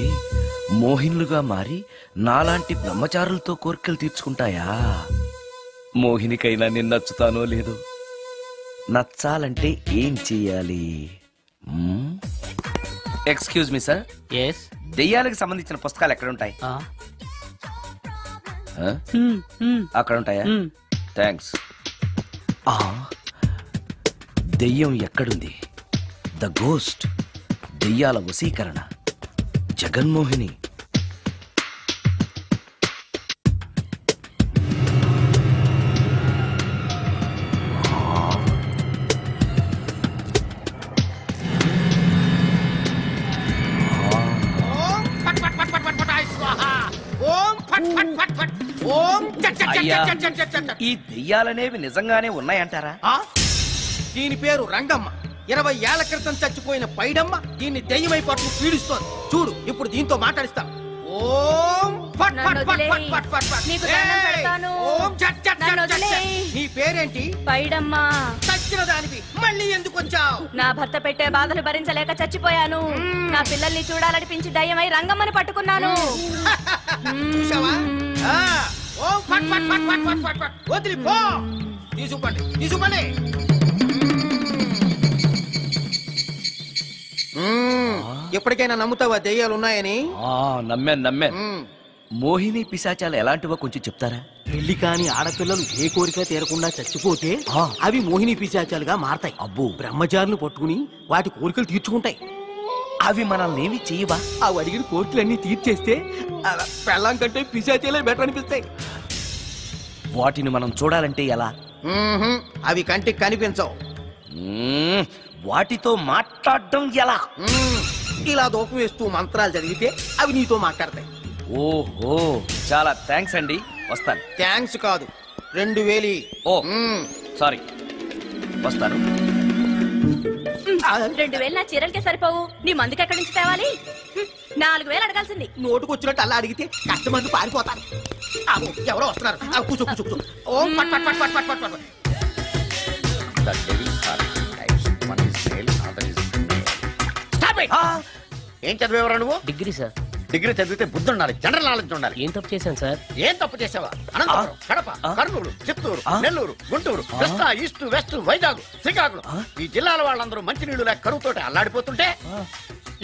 S10: మోహినులుగా మారి నాలాంటి బ్రహ్మచారులతో కోరికలు తీర్చుకుంటాయా? మోహినికైనా నేను నచ్చుతానో లేదో. నచ్చాలంటే ఏం చెయ్యాలి? Excuse me sir.
S6: ఎస్.
S10: దెయ్యాలకు సంబంధించిన పుస్తకాలు ఎక్కడ ఉంటాయి? అక్కడ ఉంటాయా? థ్యాంక్స్. దెయ్యం ఎక్కడుంది? ద గోస్ట్, దెయ్యాల వశీకరణ, జగన్మోహిని. ఈ దెయ్యాలనేవి నిజంగానే ఉన్నాయంటారా?
S16: దీని పేరు రంగమ్మ. 20 ఏళ్ల క్రితం చచ్చిపోయిన పైడమ్మ దీన్ని దెయ్యమై పట్టు పీడిస్తోంది. చూడు, ఇప్పుడు దీంతో మాట్లాడిస్తా. ఓం ఫట్ ఫట్ ఫట్ ఫట్ ఫట్ ఫట్ ఫట్.
S3: నీకు దండం పెడతాను.
S16: ఓం చట్ చట్ చట్ చట్. నీ పేరేంటి?
S3: పైడమ్మ.
S16: చచ్చిన దానివి మళ్ళీ ఎందుకు వచ్చావు?
S3: నా భర్త పెట్టే బాధలు భరించలేక చచ్చిపోయాను. నా పిల్లల్ని చూడాలనిపించి దయ్యమై రంగమ్మని పట్టుకున్నాను.
S16: చూసావా? ఓం ఫట్ ఫట్ ఫట్ ఫట్ ఫట్ ఫట్ ఫట్. వదిలిపో. తీసుకుపండి, తీసుకుపండి. ఎప్పటికైనా నమ్ముతావా దెయ్యాలు ఉన్నాయని?
S10: నమ్మాను. మోహిని పిశాచాలు ఎలాంటివో కొంచెం చెప్తారా?
S16: పెళ్లి కాని ఆడపిల్లలు ఏ కోరిక తీరకుండా చచ్చిపోతే అవి మోహిని పిశాచాలుగా మారతాయి.
S10: అబ్బో.
S16: బ్రహ్మచారులు పట్టుకుని వాటి కోరికలు తీర్చుకుంటాయి.
S10: అవి మనల్ని ఏమి చేయవా?
S16: అవి అడిగిన కోరికలన్నీ తీర్చేస్తే పెళ్ళం కంటే పిశాచాలే బెటర్ అనిపిస్తాయి.
S10: వాటిని మనం చూడాలంటే ఎలా?
S16: అవి కంటికి కనిపించవు.
S10: వాటితో మాట్లాడడం ఎలా?
S16: ఇలా దూపం వేస్తూ మంత్రాలు చదివితే అవి నీతో మాట్లాడతాయి.
S10: ఓహో, చాలా థ్యాంక్స్ అండి. వస్తాను.
S16: థ్యాంక్స్ కాదు, 2000.
S10: ఓ సారీ, వస్తాను.
S3: 2000 నా చీరలకే సరిపోవు. నీ మందుకి ఎక్కడి నుంచి తేవాలి? 4000 అడగాల్సింది.
S16: నోటుకొచ్చినట్టు అలా అడిగితే కష్టమంది పారిపోతారు. ఎవరో వస్తున్నారు. కూర్చో కూర్చో కూర్చో. ఓం పట్ పట్ పట్ పట్ పట్ పట్.
S2: ఏం చదివేవరా నువ్వు?
S6: Degree sir.
S2: డిగ్రీ చదివితే బుద్ధి ఉండాలి, జనరల్ నాలెడ్జ్ ఉండాలి.
S6: ఏం తప్పు చేశాను సార్?
S2: ఏం తప్పు చేసావా? అనంతపురం, కడప, కర్నూలు, చిత్తూరు, నెల్లూరు, గుంటూరు, కృష్ణా, ఈస్ట్, వెస్ట్, వైజాగ్, శ్రీకాకుళం ఈ జిల్లాల వాళ్ళందరూ మంచినీళ్లు లేక కరువుతోటి అల్లాడిపోతుంటే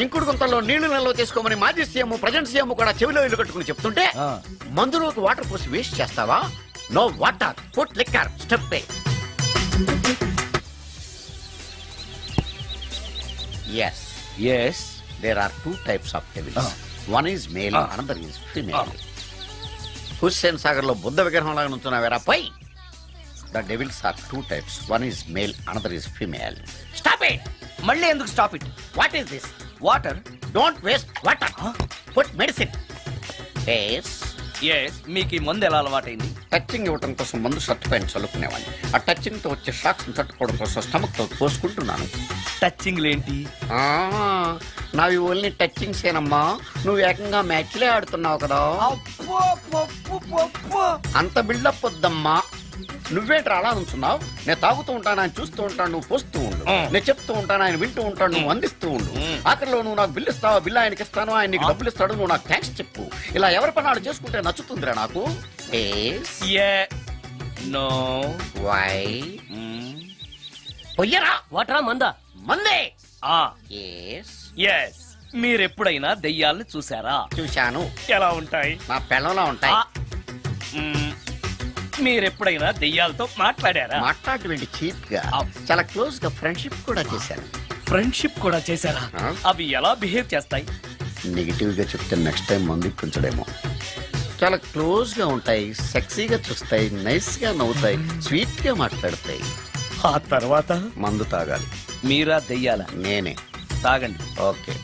S2: ఇంకుడు గుంతల్లో నీళ్లు నిల్వ చేసుకోమని మాజీ సీఎం ప్రజెంట్ సీఎం కూడా చెవిలో ఇల్లు కట్టుకుని చెప్తుంటే మందులోకి వాటర్ పోసి వేస్ట్ చేస్తావా? No water, put liquor, step A. Yes, there are two types of devils. One is male, another is female. Hussain Sagar లో బుద్ధ విగ్రహం లాగా నుంచున్నావేరా పై. The devils are two types. One is male, another is female. Stop it!
S10: మళ్ళీ ఎందుకు stop it?
S2: What is this?
S10: Water.
S2: Don't waste water. Put medicine. Yes.
S10: మీకు ఈ మందు ఎలా అలవాటైంది?
S2: టచింగ్ ఇవ్వడం కోసం మందు షర్ట్ పైన చల్లుకునేవాడిని. ఆ టచింగ్ తో వచ్చే షాక్స్ తట్టుకోవడం కోసం స్టమక్ తో పోసుకుంటున్నాను.
S10: టచింగ్ ఏంటి?
S2: నావి ఓన్లీ టచింగ్స్ ఏనమ్మా. నువ్వు ఏకంగా మ్యాచ్లే ఆడుతున్నావు కదా. అంత బిల్డప్ వద్దమ్మా. నువ్వేంట్రా అలా ఉంచున్నావు? నేను తాగుతూ ఉంటాను, ఆయన చూస్తూ ఉంటాను, నువ్వు పోస్తూ ఉండు. నేను చెప్తూ ఉంటాను, ఆయన వింటూ ఉంటాడు, నువ్వు అందిస్తూ ఉండు. ఆఖరిలో నువ్వు నాకు బిల్లు ఇస్తావా, బిల్లు ఆయనకి ఇస్తాను, ఆయన నీకు డబ్బులు ఇస్తాడు, నువ్వు నాకు థ్యాంక్స్ చెప్పు. ఇలా ఎవరి పనాలు చేసుకుంటే నచ్చుతుందిరా నాకు.
S10: నో
S2: వై పొయ్యరా
S6: వాటరా మందా?
S2: మందే.
S10: మీరెప్పుడైనా దెయ్యాలను చూసారా?
S2: చూశాను.
S10: ఎలా ఉంటాయి?
S2: నా పెళ్ళంలా ఉంటాయి.
S10: మీరెప్పుడైనా దెయ్యాలతో మాట్లాడారా?
S2: మాట్లాడేంటి చీప్ గా, చాలా క్లోజ్ గా ఫ్రెండ్షిప్ కూడా చేశాను.
S10: ఫ్రెండ్షిప్ కూడా చేశారా? అవి ఎలా బిహేవ్ చేస్తాయి?
S2: నెగిటివ్ గా చెప్తే నెక్స్ట్ టైం మందు ఇప్పించడేమో. చాలా క్లోజ్ గా ఉంటాయి, సెక్సీగా చూస్తాయి, నైస్ గా నవ్వుతాయి, స్వీట్ గా మాట్లాడతాయి.
S10: ఆ తర్వాత
S2: మందు తాగాలి.
S10: మీరా దెయ్యాల?
S2: నేనే.
S10: తాగండి.
S2: ఓకే.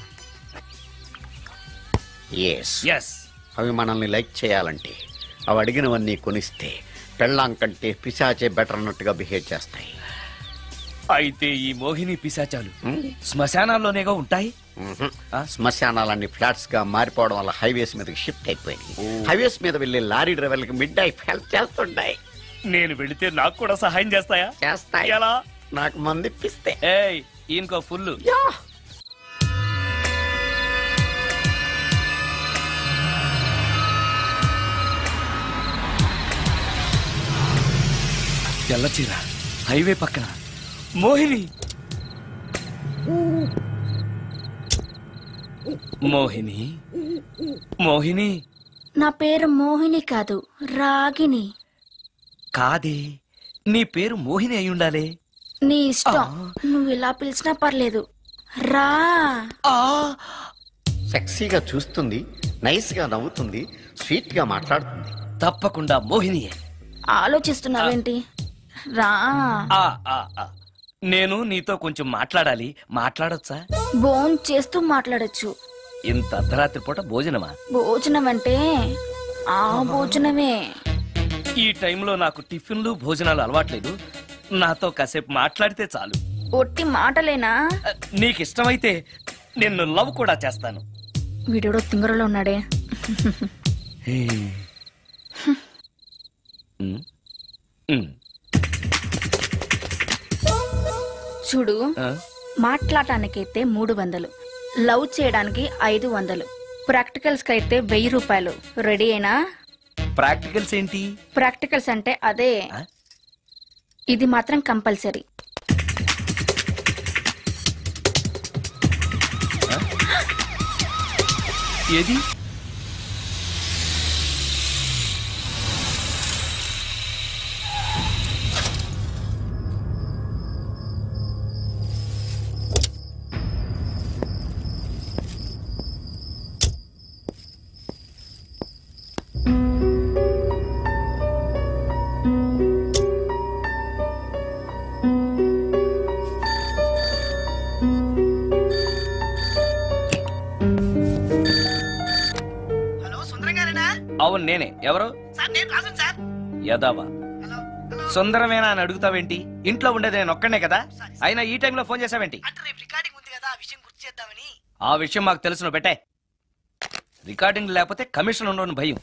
S2: అవి మనల్ని లైక్ చేయాలంటే అవి అడిగినవన్నీ కొనిస్తే పెళ్ళాం కంటే పిశాచే బెటర్ అన్నట్టుగా బిహేవ్ చేస్తాయి.
S10: అయితే ఈ మోహిని పిశాచాలు శ్మశానాల్లోనేగా ఉంటాయి?
S2: శ్మశానాలన్నీ ఫ్లాట్స్ గా మారిపోవడం వల్ల హైవేస్ మీదకి షిఫ్ట్ అయిపోయింది. హైవేస్ మీద వెళ్లే లారీ డ్రైవర్లకి మిడ్ నైట్ హెల్ప్ చేస్తుంటాయి.
S10: నేను వెళితే నాకు కూడా సహాయం చేస్తాయా?
S2: చేస్తాయి.
S10: ఎలా?
S2: నాకు మంది ఇప్పిస్తే.
S10: ఈయనకో ఫుల్. తెల్లచీర, హైవే పక్కన మోహిని. మోహిని, మోహిని.
S3: నా పేరు మోహిని కాదు, రాగిని.
S10: కాదే, నీ పేరు మోహిని అయి ఉండాలి.
S3: నీ ఇష్టం, నువ్వు ఇలా పిలిచినా పర్లేదు. రా.
S2: సెక్సీగా చూస్తుంది, నైస్ గా నవ్వుతుంది, స్వీట్ గా మాట్లాడుతుంది.
S10: తప్పకుండా మోహినియే.
S3: ఆలోచిస్తున్నావేంటి? రా.
S10: నేను నీతో కొంచెం మాట్లాడాలి. మాట్లాడొచ్చా?
S3: భోజనం చేస్తూ మాట్లాడొచ్చు.
S10: ఇంత అర్ధరాత్రి పూట భోజనమా?
S3: భోజనం అంటే ఆ భోజనమే.
S10: ఈ టైంలో నాకు టిఫిన్లు భోజనాలు అలవాట్లేదు. నాతో కాసేపు మాట్లాడితే చాలు.
S3: ఒట్టి మాటలేనా?
S10: నీకిష్టమైతే నిన్ను లవ్ కూడా చేస్తాను.
S3: వీడెవడో తింగరలో ఉన్నాడే. చూడు, మాట్లాడటానికైతే 300, లవ్ చేయడానికి 500, ప్రాక్టికల్స్ కి అయితే 1000 రూపాయలు. రెడీ అయినా?
S10: ప్రాక్టికల్స్ ఏంటి?
S3: ప్రాక్టికల్స్ అంటే అదే. ఇది మాత్రం కంపల్సరీ.
S10: ఏది? అవును నేనే. ఎవరు? యదావా సుందరమేనా అని అడుగుతావేంటి? ఇంట్లో ఉండేది నేను ఒక్కనే కదా. అయినా ఈ టైంలో ఫోన్ చేసావేంటి? ఆ విషయం మాకు తెలుసు, నువ్వు పెట్టే. రికార్డింగ్ లేకపోతే కమిషన్ ఉండవని భయం.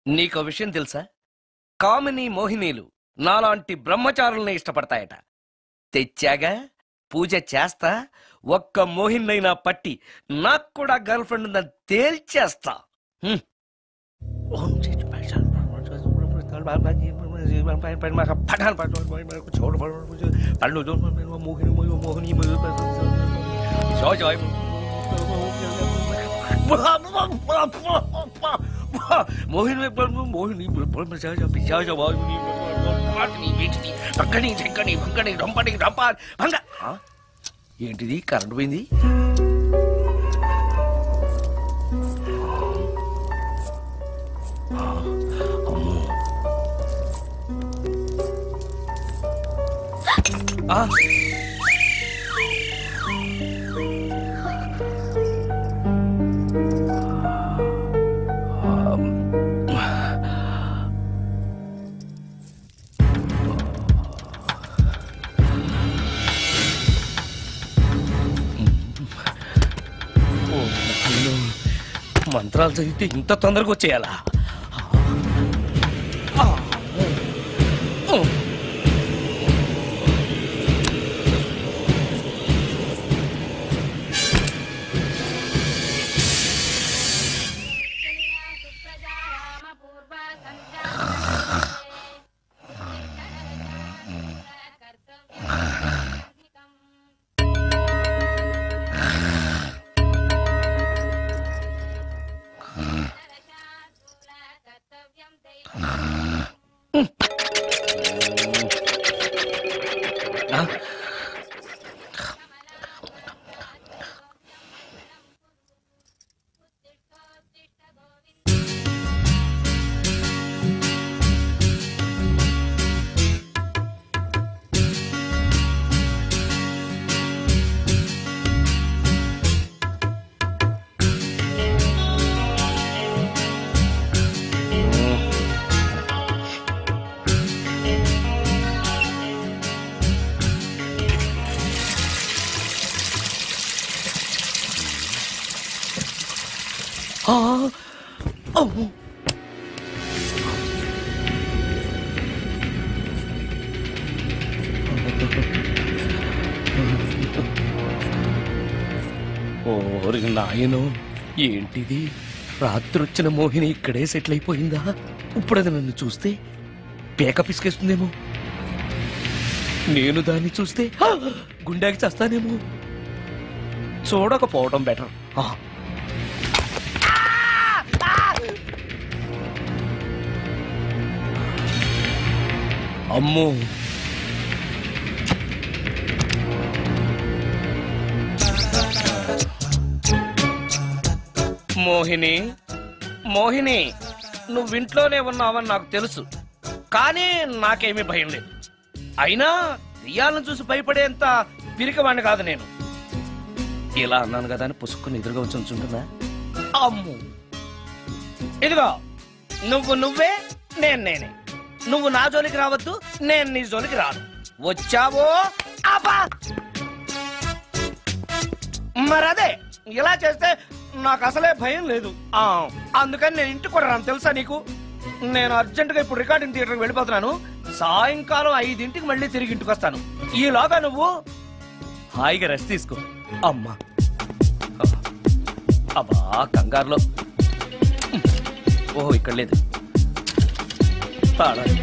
S10: నీకో విషయం తెలుసా? కామిని మోహినీలు నాలాంటి బ్రహ్మచారుల్ని ఇష్టపడతాయట. తెచ్చాగా, పూజ చేస్తా, ఒక్క మోహిన్నైనా పట్టి నాకు కూడా గర్ల్ ఫ్రెండ్ ఉందని తేల్చేస్తా. ఏంటిది? కరెంట్ పోయింది. మంత్రాలు చదివితే ఇంత తొందరగా వచ్చేయాలా? ఓరి నాయనో, ఏంటిది? రాత్రి వచ్చిన మోహిని ఇక్కడే సెటిల్ అయిపోయిందా? ఇప్పుడు అది నన్ను చూస్తే పేక పిసికేస్తుందేమో. నేను దాన్ని చూస్తే గుండెకి చేస్తానేమో. చూడకపోవడం బెటర్. అమ్మో, మోహిని, మోహిని, నువ్వింట్లోనే ఉన్నావని నాకు తెలుసు, కానీ నాకేమీ భయం లేదు. అయినా దెయ్యాలను చూసి భయపడేంత పిరికవాణ్ణి కాదు నేను. ఇలా అన్నాను కదా అని పుసుక్కుని ఎదురుగా వచ్చి ఉంచుంటున్నా. అమ్ము, ఇదిగో నువ్వు నువ్వే, నేను నేనే. నువ్వు నా జోలికి రావద్దు, నేను నీ జోలికి రాను. వచ్చావో అబ్బా, మరదే ఇలా చేస్తే నాకు అసలే భయం లేదు. అందుకని నేను ఇంటికి కూడా రాను, తెలుసా నీకు? నేను అర్జెంటుగా ఇప్పుడు రికార్డింగ్ థియేటర్కి వెళ్ళిపోతున్నాను. సాయంకాలం 5ంటికి మళ్ళీ తిరిగి ఇంటికి వస్తాను. ఈలోగా నువ్వు హాయిగా రెస్ట్ తీసుకో. అమ్మా, అబ్బా కంగారులో. ఓహో, ఇక్కడ లేదు. తాళాలి.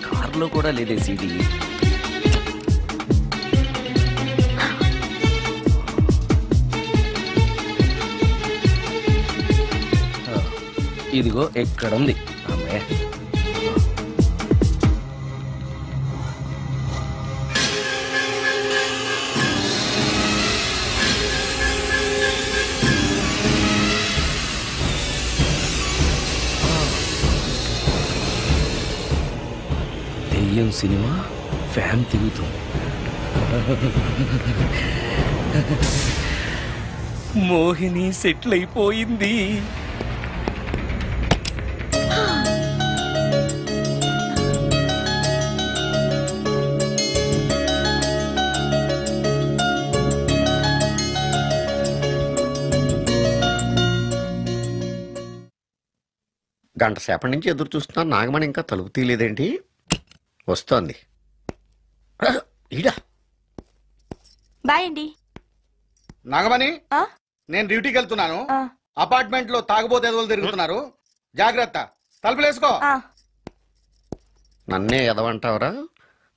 S10: కార్లో కూడా లేదే సీడీ. ఇదిగో ఎక్కడుంది. అమ్మే, దెయ్యం సినిమా ఫ్యాన్ తిరుగుతుంది. మోహిని సెటిల్ అయిపోయింది.
S2: గంట సేపటి నుంచి ఎదురు చూస్తున్నాను. నాగమణి ఇంకా తలుపు తీయలేదేంటి? వస్తోంది. ఈడా
S11: బాయ్ అండి.
S16: నాగమణి, నేను డ్యూటీకి వెళ్తున్నాను. అపార్ట్మెంట్ లో తాగుబోతు ఎదవలు తిరుగుతున్నారు, జాగ్రత్త. తలుపులేసుకో.
S2: నన్నే ఎదవంటావరా?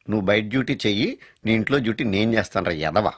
S2: నువ్వు బయట డ్యూటీ చెయ్యి, నీ ఇంట్లో డ్యూటీ నేను చేస్తాను రా ఎదవా.